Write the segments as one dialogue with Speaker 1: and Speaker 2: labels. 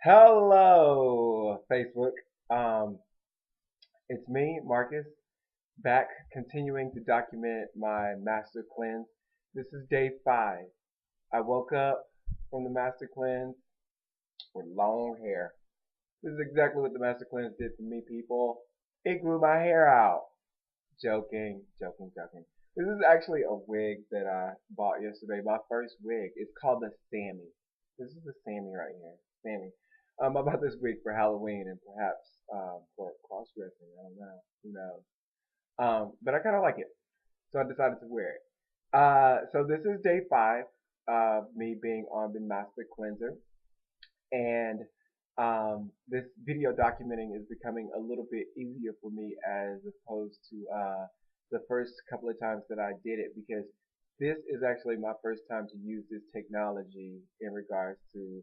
Speaker 1: Hello, Facebook. Um, it's me, Marcus, back continuing to document my master cleanse. This is day 5. I woke up from the master cleanse with long hair. This is exactly what the master cleanse did for me, people. It grew my hair out. Joking, joking, joking. This is actually a wig that I bought yesterday. My first wig. It's called the Sammy. This is the Sammy right here. Sammy. I bought this wig for Halloween and perhaps for cross dressing. I don't know. Who knows? But I kind of like it, so I decided to wear it. So this is day 5 of me being on the Master Cleanser, and this video documenting is becoming a little bit easier for me as opposed to the first couple of times that I did it, because this is actually my first time to use this technology in regards to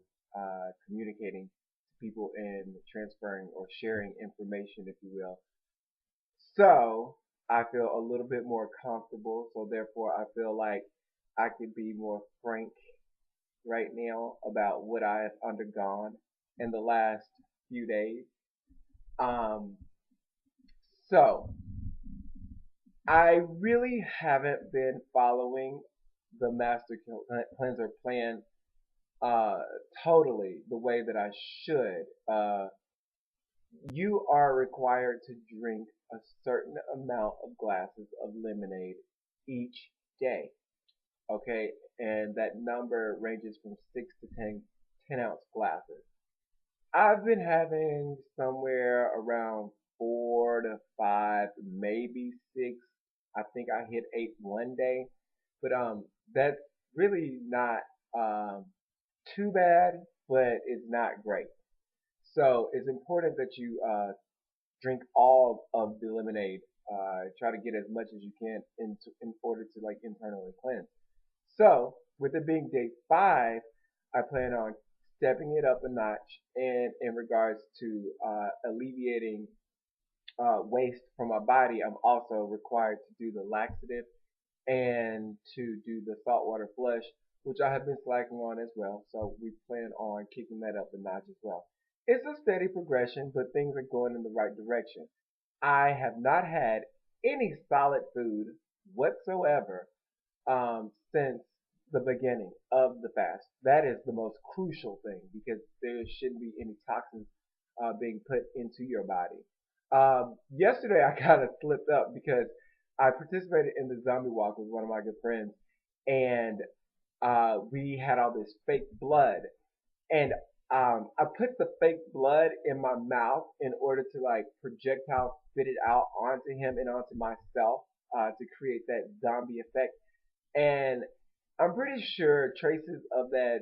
Speaker 1: communicating to people and transferring or sharing information, if you will. So I feel a little bit more comfortable. So therefore, I feel like I could be more frank right now about what I have undergone in the last few days. Um, so I really haven't been following the master cleanser plan uh, totally the way that I should. You are required to drink a certain amount of glasses of lemonade each day. Okay, and that number ranges from 6 to 10 ounce glasses. I've been having somewhere around 4 to 5, maybe 6. I think I hit 8 one day, but that's really not um too bad, but it's not great. So it's important that you drink all of the lemonade. Try to get as much as you can in order to like internally cleanse. So, with it being day 5, I plan on stepping it up a notch in regards to alleviating waste from my body. I'm also required to do the laxative and to do the saltwater flush, which I have been slacking on as well. So we plan on kicking that up a notch as well. It's a steady progression, but things are going in the right direction. I have not had any solid food whatsoever since the beginning of the fast. That is the most crucial thing because there shouldn't be any toxins being put into your body. Yesterday, I kind of slipped up because I participated in the zombie walk with one of my good friends, and we had all this fake blood, and I put the fake blood in my mouth in order to like projectile spit it out onto him and onto myself to create that zombie effect. And I'm pretty sure traces of that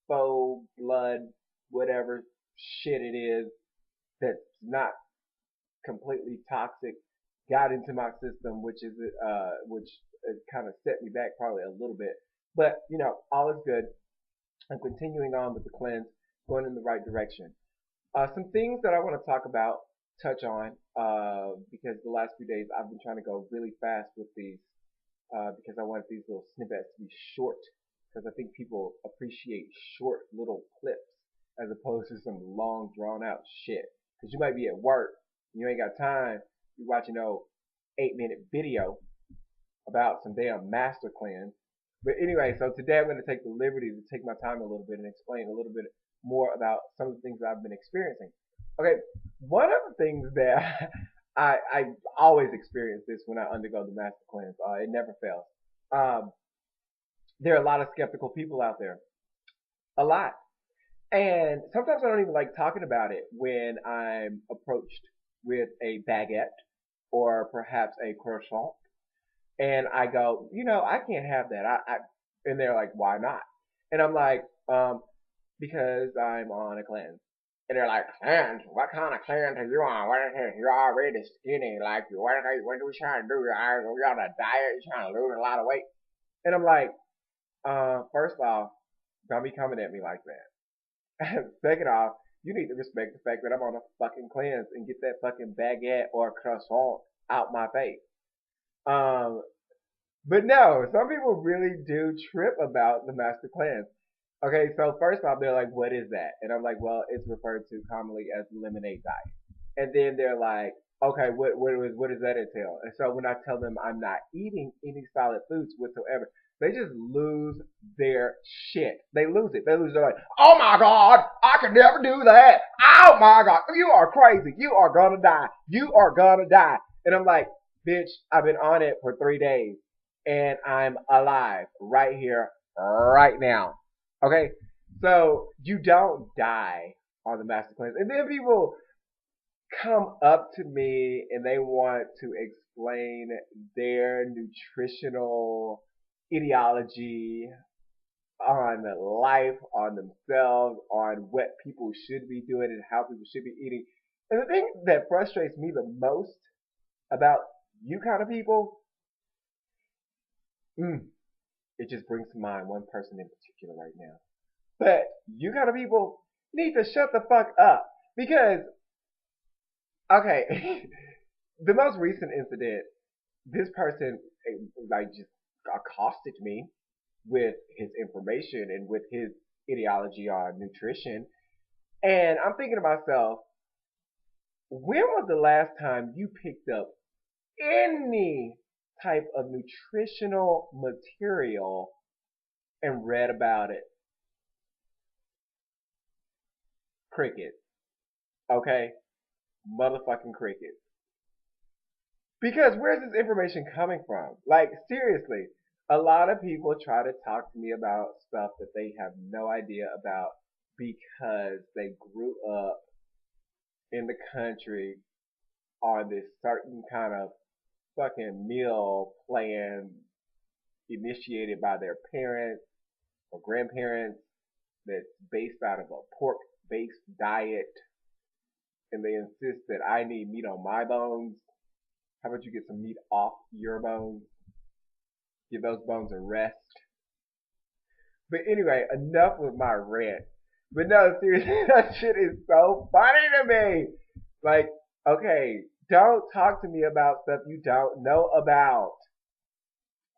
Speaker 1: faux blood, whatever shit it is, that's not completely toxic, got into my system, which kind of set me back probably a little bit. But all is good. I'm continuing on with the cleanse, going in the right direction. Some things that I want to talk about, touch on, because the last few days I've been trying to go really fast with these, because I want these little snippets to be short, because I think people appreciate short little clips as opposed to some long drawn out shit. Because you might be at work, you ain't got time, you're watching no 8 minute video about some damn master cleanse. But anyway, so today I'm going to take the liberty to take my time a little bit and explain a little bit more about some of the things that I've been experiencing. Okay, one of the things that I always experience this when I undergo the master cleanse. It never fails. Um, there are a lot of skeptical people out there, a lot, and sometimes I don't even like talking about it when I'm approached with a baguette or perhaps a croissant, and I go, I can't have that. And they're like, why not? And I'm like, because I'm on a cleanse. And they're like, cleanse? What kind of cleanse are you on? What is it? You're already skinny. Like, what are we trying to do? Are you on a diet? You trying to lose a lot of weight? And I'm like, first off, don't be coming at me like that. Second off, you need to respect the fact that I'm on a fucking cleanse and get that fucking baguette or croissant out my face. Um, but no, some people really do trip about the master cleanse. Okay, so first off, they're like, what is that? And I'm like, well, it's referred to commonly as the lemonade diet. And then they're like, okay, what does that entail? And so when I tell them I'm not eating any solid foods whatsoever, they just lose their shit. They lose it. They lose. They're like, oh my god, I could never do that. Oh my god, you are crazy. You are gonna die. You are gonna die. And I'm like, bitch, I've been on it for 3 days, and I'm alive right here, right now. Okay, so you don't die on the master cleanse, and then people come up to me and they want to explain their nutritional ideology on life, on themselves, on what people should be doing and how people should be eating. And the thing that frustrates me the most about you kind of people, mm, it just brings to mind one person in particular right now. But you kind of people need to shut the fuck up because, okay, the most recent incident, this person like just accosted me with his information and with his ideology on nutrition. And I'm thinking to myself, when was the last time you picked up any type of nutritional material and read about it? Crickets. Okay? Motherfucking crickets. Because where's this information coming from? Like, seriously, a lot of people try to talk to me about stuff that they have no idea about because they grew up in the country on this certain kind of fucking meal plan initiated by their parents or grandparents that's based out of a pork based diet, and they insist that I need meat on my bones. How about you get some meat off your bones? Give those bones a rest. But anyway, enough with my rant. But no, seriously, that shit is so funny to me. Like, okay, don't talk to me about stuff you don't know about.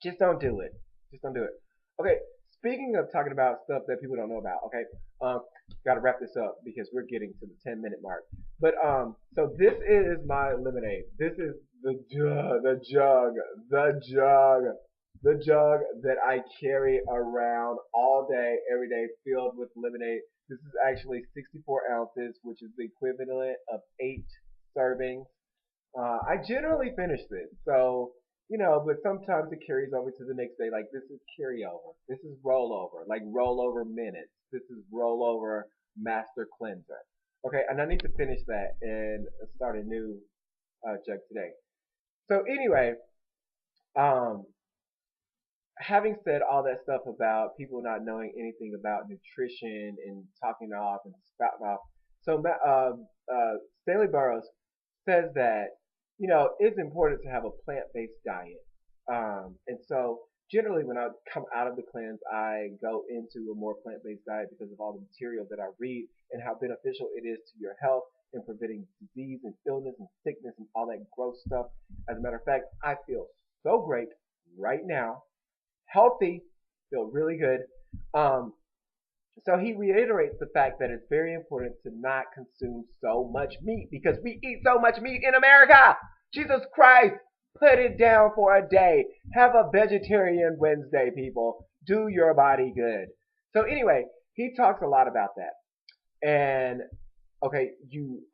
Speaker 1: Just don't do it. Just don't do it. Okay, speaking of talking about stuff that people don't know about, okay, gotta wrap this up because we're getting to the 10-minute mark. But so this is my lemonade. This is the jug that I carry around all day, every day, filled with lemonade. This is actually 64 ounces, which is the equivalent of 8 servings. I generally finish this, so but sometimes it carries over to the next day. Like this is carryover. This is rollover. Like rollover minutes. This is rollover master cleanser. Okay, and I need to finish that and start a new jug today. So anyway, um, having said all that stuff about people not knowing anything about nutrition and talking off and spouting off, so Stanley Burroughs says that it's important to have a plant-based diet, and so generally when I come out of the cleanse, I go into a more plant-based diet because of all the material that I read and how beneficial it is to your health in preventing disease and illness and sickness and all that gross stuff. As a matter of fact, I feel so great right now, healthy, feel really good. Um, so he reiterates the fact that it's very important to not consume so much meat because we eat so much meat in America. Jesus Christ, put it down for a day. Have a vegetarian Wednesday, people. Do your body good. So anyway, he talks a lot about that. And okay,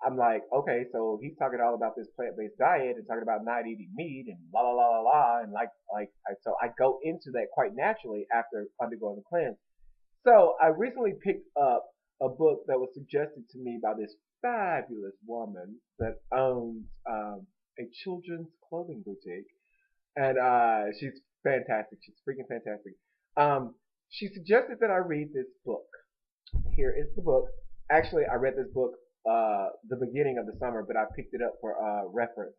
Speaker 1: I'm like, okay, so he's talking all about this plant-based diet and talking about not eating meat and la la la la la, and so I go into that quite naturally after undergoing the cleanse. So I recently picked up a book that was suggested to me by this fabulous woman that owns a children's clothing boutique, and she's fantastic. She's freaking fantastic. She suggested that I read this book. Here is the book. Actually, I read this book the beginning of the summer, but I picked it up for reference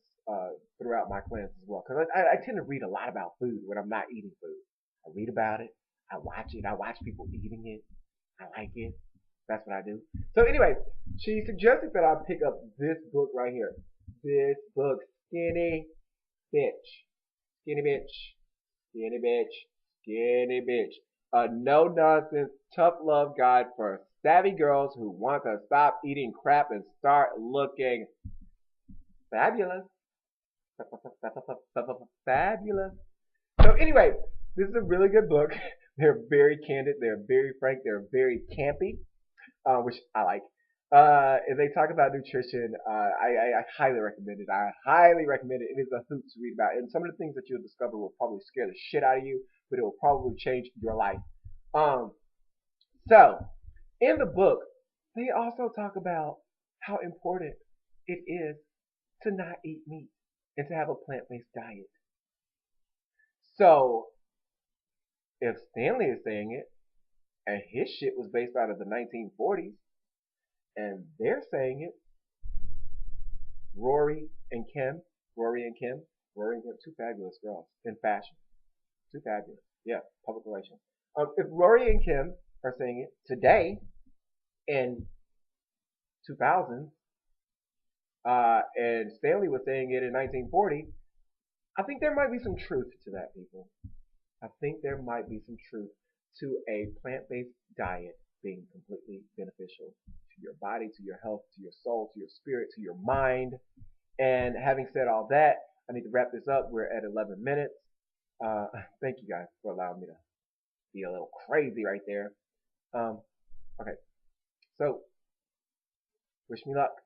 Speaker 1: throughout my cleanse as well. Because I tend to read a lot about food when I'm not eating food. I read about it. I watch it. I watch people eating it. I like it. That's what I do. So anyway, she suggested that I pick up this book right here. This book, Skinny Bitch. Skinny Bitch. Skinny Bitch. Skinny Bitch. A no nonsense, tough love guide for savvy girls who want to stop eating crap and start looking fabulous. Fabulous. So anyway, this is a really good book. They're very candid. They're very frank. They're very campy, which I like. And they talk about nutrition. I highly recommend it. I highly recommend it. It is a hoot to read about. And some of the things that you'll discover will probably scare the shit out of you, but it will probably change your life. Um, so, in the book, they also talk about how important it is to not eat meat and to have a plant-based diet. So, if Stanley is saying it, and his shit was based out of the 1940s, and they're saying it, Rory and Kim, Rory and Kim, Rory and Kim, two fabulous girls in fashion, two fabulous, yeah, public relations. If Rory and Kim are saying it today in 2000, and Stanley was saying it in 1940, I think there might be some truth to that, people. I think there might be some truth to a plant-based diet being completely beneficial to your body, to your health, to your soul, to your spirit, to your mind. And having said all that, I need to wrap this up. We're at 11 minutes. Uh, Thank you guys for allowing me to be a little crazy right there. Okay, so wish me luck.